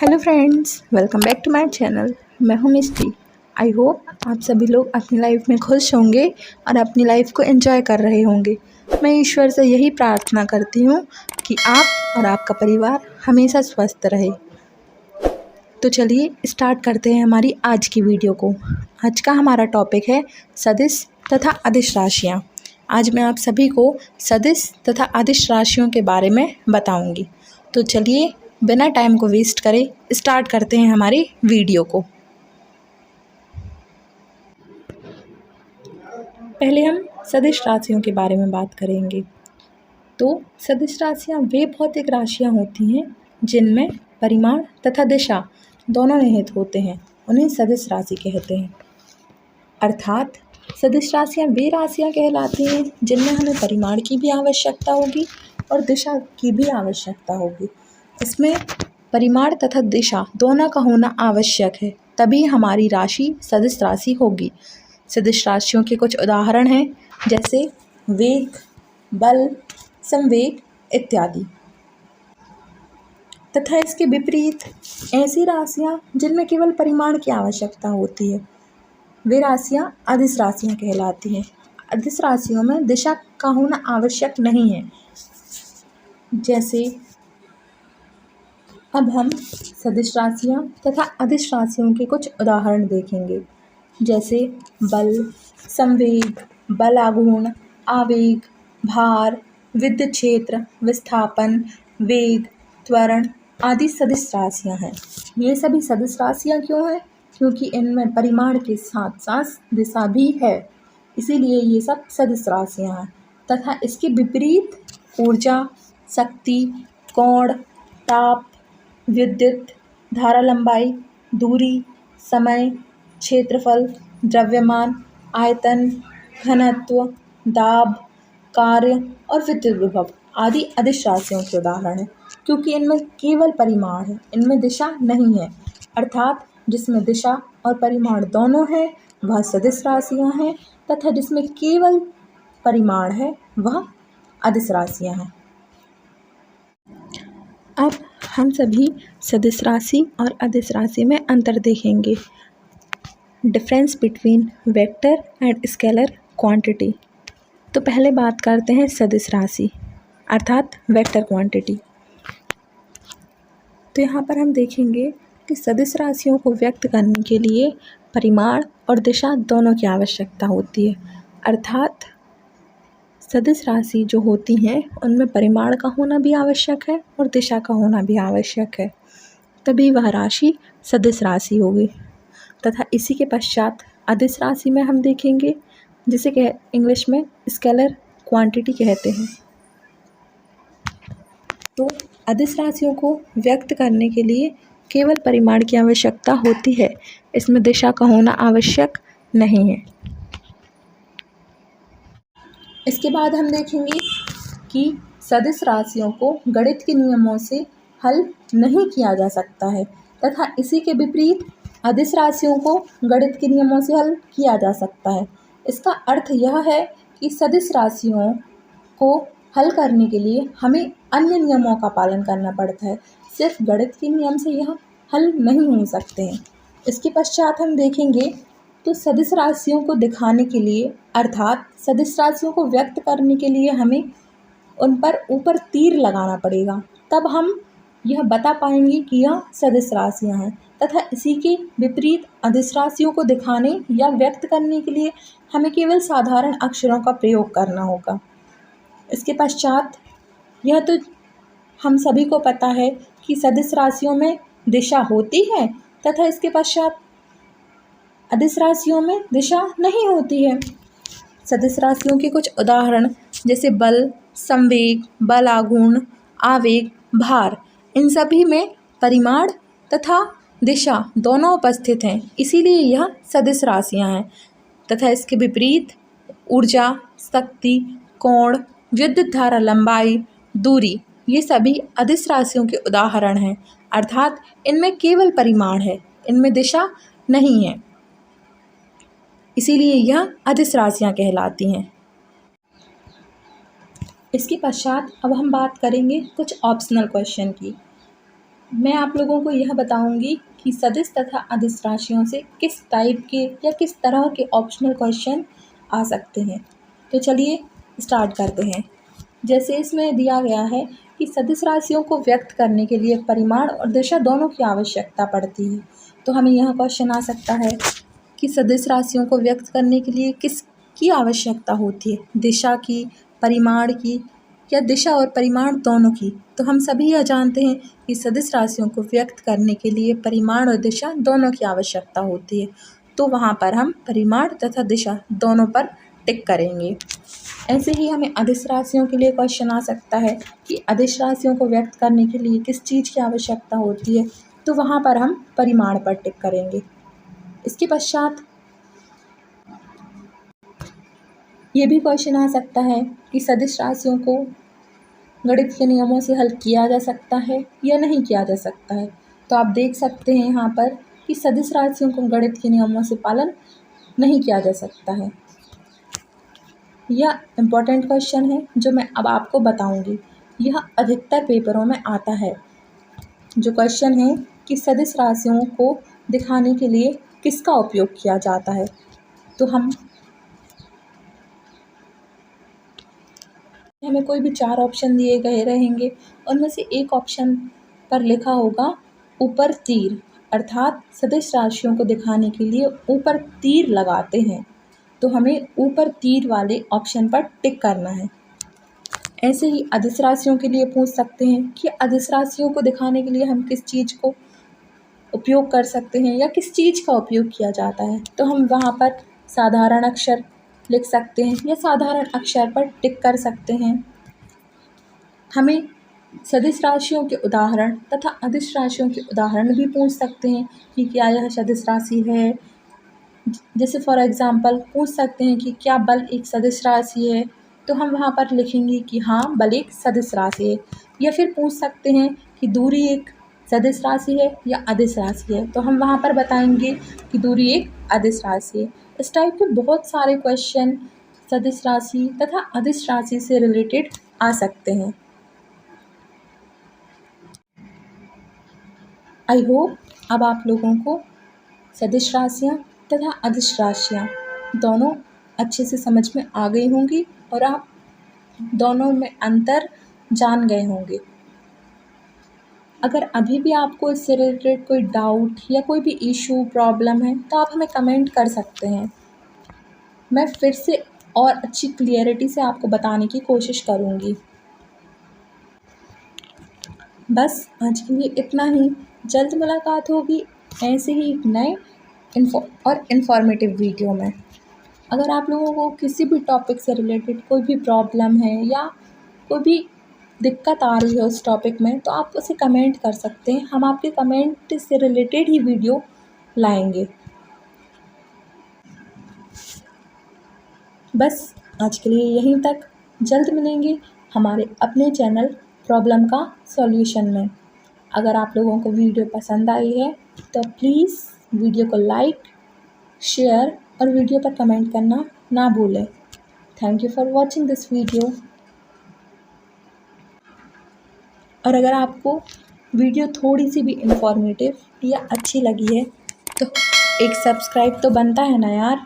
Hello friends, welcome back to my channel. मैं हूँ मिस्टी। I hope आप सभी लोग अपनी लाइफ में खुश होंगे और अपनी लाइफ को एंजॉय कर रहे होंगे। मैं ईश्वर से यही प्रार्थना करती हूँ कि आप और आपका परिवार हमेशा स्वस्थ रहे। तो चलिए स्टार्ट करते हैं हमारी आज की वीडियो को। आज का हमारा टॉपिक है सदिश तथा अदिश राशियाँ। आज मैं आप सभी को सदिश तथा अदिश राशियों के बारे में बताऊँगी। तो चलिए बिना टाइम को वेस्ट करे स्टार्ट करते हैं हमारी वीडियो को। पहले हम सदिश राशियों के बारे में बात करेंगे। तो सदिश राशियाँ वे भौतिक राशियाँ होती हैं जिनमें परिमाण तथा दिशा दोनों निहित होते हैं, उन्हें सदिश राशि कहते हैं। अर्थात सदिश राशियाँ वे राशियाँ कहलाती हैं जिनमें हमें परिमाण की भी आवश्यकता होगी और दिशा की भी आवश्यकता होगी। इसमें परिमाण तथा दिशा दोनों का होना आवश्यक है, तभी हमारी राशि सदिश राशि होगी। सदिश राशियों के कुछ उदाहरण हैं, जैसे वेग, बल, संवेग इत्यादि। तथा इसके विपरीत ऐसी राशियाँ जिनमें केवल परिमाण की आवश्यकता होती है, वे राशियाँ अदिश राशियाँ कहलाती हैं। अदिश राशियों में दिशा का होना आवश्यक नहीं है। जैसे अब हम सदिश राशियाँ तथा अदिश राशियों के कुछ उदाहरण देखेंगे, जैसे बल, संवेग, बल आघूर्ण, आवेग, भार, विद्युत क्षेत्र, विस्थापन, वेग, त्वरण आदि सदिश राशियाँ हैं। ये सभी सदिश राशियाँ क्यों हैं? क्योंकि इनमें परिमाण के साथ साथ दिशा भी है, इसीलिए ये सब सदिश राशियाँ हैं। तथा इसके विपरीत ऊर्जा, शक्ति, कोण, ताप, विद्युत, धारा लंबाई, दूरी, समय, क्षेत्रफल, द्रव्यमान, आयतन, घनत्व, दाब, कार्य और विद्युत विभव आदि अदिश राशियों के उदाहरण हैं, क्योंकि इनमें केवल परिमाण है, इनमें दिशा नहीं है। अर्थात जिसमें दिशा और परिमाण दोनों हैं वह सदिश राशियाँ हैं, तथा जिसमें केवल परिमाण है वह अदिश राशियाँ हैं। अब हम सभी सदिश राशि और अदिश राशि में अंतर देखेंगे। Difference between vector and scalar quantity. तो पहले बात करते हैं सदिश राशि अर्थात वेक्टर क्वांटिटी। तो यहाँ पर हम देखेंगे कि सदिश राशियों को व्यक्त करने के लिए परिमाण और दिशा दोनों की आवश्यकता होती है। अर्थात सदिश राशि जो होती हैं उनमें परिमाण का होना भी आवश्यक है और दिशा का होना भी आवश्यक है, तभी वह राशि सदिश राशि होगी। तथा इसी के पश्चात अदिश राशि में हम देखेंगे, जिसे इंग्लिश में स्केलर क्वांटिटी कहते हैं। तो अदिश राशियों को व्यक्त करने के लिए केवल परिमाण की आवश्यकता होती है, इसमें दिशा का होना आवश्यक नहीं है। इसके बाद हम देखेंगे कि सदिश राशियों को गणित के नियमों से हल नहीं किया जा सकता है, तथा इसी के विपरीत अदिश राशियों को गणित के नियमों से हल किया जा सकता है। इसका अर्थ यह है कि सदिश राशियों को हल करने के लिए हमें अन्य नियमों का पालन करना पड़ता है, सिर्फ गणित के नियम से यह हल नहीं हो सकते हैं। इसके पश्चात हम देखेंगे तो सदिश राशियों को दिखाने के लिए अर्थात सदिश राशियों को व्यक्त करने के लिए हमें उन पर ऊपर तीर लगाना पड़ेगा, तब हम यह बता पाएंगे कि यह सदिश राशियाँ हैं। तथा इसी के विपरीत अदिश राशियों को दिखाने या व्यक्त करने के लिए हमें केवल साधारण अक्षरों का प्रयोग करना होगा। इसके पश्चात यह तो हम सभी को पता है कि सदिश राशियों में दिशा होती है, तथा इसके पश्चात अदिश राशियों में दिशा नहीं होती है। सदिश राशियों के कुछ उदाहरण, जैसे बल, संवेग, बल आघूर्ण, आवेग, भार, इन सभी में परिमाण तथा दिशा दोनों उपस्थित हैं, इसीलिए यह सदिश राशियाँ हैं। तथा इसके विपरीत ऊर्जा, शक्ति, कोण, विद्युत धारा लंबाई, दूरी, ये सभी अदिश राशियों के उदाहरण हैं। अर्थात इनमें केवल परिमाण है, इनमें दिशा नहीं है, इसीलिए यह अदिश राशियाँ कहलाती हैं। इसके पश्चात अब हम बात करेंगे कुछ ऑप्शनल क्वेश्चन की। मैं आप लोगों को यह बताऊंगी कि सदिश तथा अदिश राशियों से किस टाइप के या किस तरह के ऑप्शनल क्वेश्चन आ सकते हैं। तो चलिए स्टार्ट करते हैं। जैसे इसमें दिया गया है कि सदिश राशियों को व्यक्त करने के लिए परिमाण और दिशा दोनों की आवश्यकता पड़ती है। तो हमें यह क्वेश्चन आ सकता है कि सदिश राशियों को व्यक्त करने के लिए किसकी आवश्यकता होती है, दिशा की, परिमाण की, या दिशा और परिमाण दोनों की। तो हम सभी यह जानते हैं कि सदिश राशियों को व्यक्त करने के लिए परिमाण और दिशा दोनों की आवश्यकता होती है। तो वहाँ पर हम परिमाण तथा दिशा दोनों पर टिक करेंगे। ऐसे ही हमें अदिश राशियों के लिए क्वेश्चन आ सकता है कि अदिश राशियों को व्यक्त करने के लिए किस चीज़ की आवश्यकता होती है। तो वहाँ पर हम परिमाण पर टिक करेंगे। इसके पश्चात ये भी क्वेश्चन आ सकता है कि सदिश राशियों को गणित के नियमों से हल किया जा सकता है या नहीं किया जा सकता है। तो आप देख सकते हैं यहाँ पर कि सदिश राशियों को गणित के नियमों से पालन नहीं किया जा सकता है। यह इम्पोर्टेंट क्वेश्चन है जो मैं अब आपको बताऊंगी। यह अधिकतर पेपरों में आता है। जो क्वेश्चन है कि सदिश राशियों को दिखाने के लिए किसका उपयोग किया जाता है। तो हमें कोई भी 4 ऑप्शन दिए गए रहेंगे, उनमें से एक ऑप्शन पर लिखा होगा ऊपर तीर, अर्थात सदिश राशियों को दिखाने के लिए ऊपर तीर लगाते हैं। तो हमें ऊपर तीर वाले ऑप्शन पर टिक करना है। ऐसे ही अदिश राशियों के लिए पूछ सकते हैं कि अदिश राशियों को दिखाने के लिए हम किस चीज़ को उपयोग कर सकते हैं या किस चीज़ का उपयोग किया जाता है। तो हम वहाँ पर साधारण अक्षर लिख सकते हैं या साधारण अक्षर पर टिक कर सकते हैं। हमें सदिश राशियों के उदाहरण तथा अदिश राशियों के उदाहरण भी पूछ सकते हैं कि क्या यह सदिश राशि है। जैसे फॉर एग्ज़ाम्पल पूछ सकते हैं कि क्या बल एक सदिश राशि है। तो हम वहाँ पर लिखेंगे कि हाँ, बल एक सदिश राशि है। या फिर पूछ सकते हैं कि दूरी एक सदिश राशि है या अदिश राशि है। तो हम वहाँ पर बताएंगे कि दूरी एक अदिश राशि है। इस टाइप के बहुत सारे क्वेश्चन सदिश राशि तथा अदिश राशि से रिलेटेड आ सकते हैं। आई होप अब आप लोगों को सदिश राशियाँ तथा अदिश राशियाँ दोनों अच्छे से समझ में आ गई होंगी और आप दोनों में अंतर जान गए होंगे। अगर अभी भी आपको इससे रिलेटेड कोई डाउट या कोई भी इशू प्रॉब्लम है तो आप हमें कमेंट कर सकते हैं। मैं फिर से और अच्छी क्लियरिटी से आपको बताने की कोशिश करूँगी। बस आज के लिए इतना ही। जल्द मुलाकात होगी ऐसे ही एक नए इन्फॉर्मेटिव वीडियो में। अगर आप लोगों को किसी भी टॉपिक से रिलेटेड कोई भी प्रॉब्लम है या कोई भी दिक्कत आ रही है उस टॉपिक में, तो आप उसे कमेंट कर सकते हैं। हम आपके कमेंट से रिलेटेड ही वीडियो लाएंगे। बस आज के लिए यहीं तक। जल्द मिलेंगे हमारे अपने चैनल प्रॉब्लम का सॉल्यूशन में। अगर आप लोगों को वीडियो पसंद आई है तो प्लीज़ वीडियो को लाइक, शेयर और वीडियो पर कमेंट करना ना भूलें। Thank you for watching this video. और अगर आपको वीडियो थोड़ी सी भी इंफॉर्मेटिव या अच्छी लगी है तो एक सब्सक्राइब तो बनता है ना यार।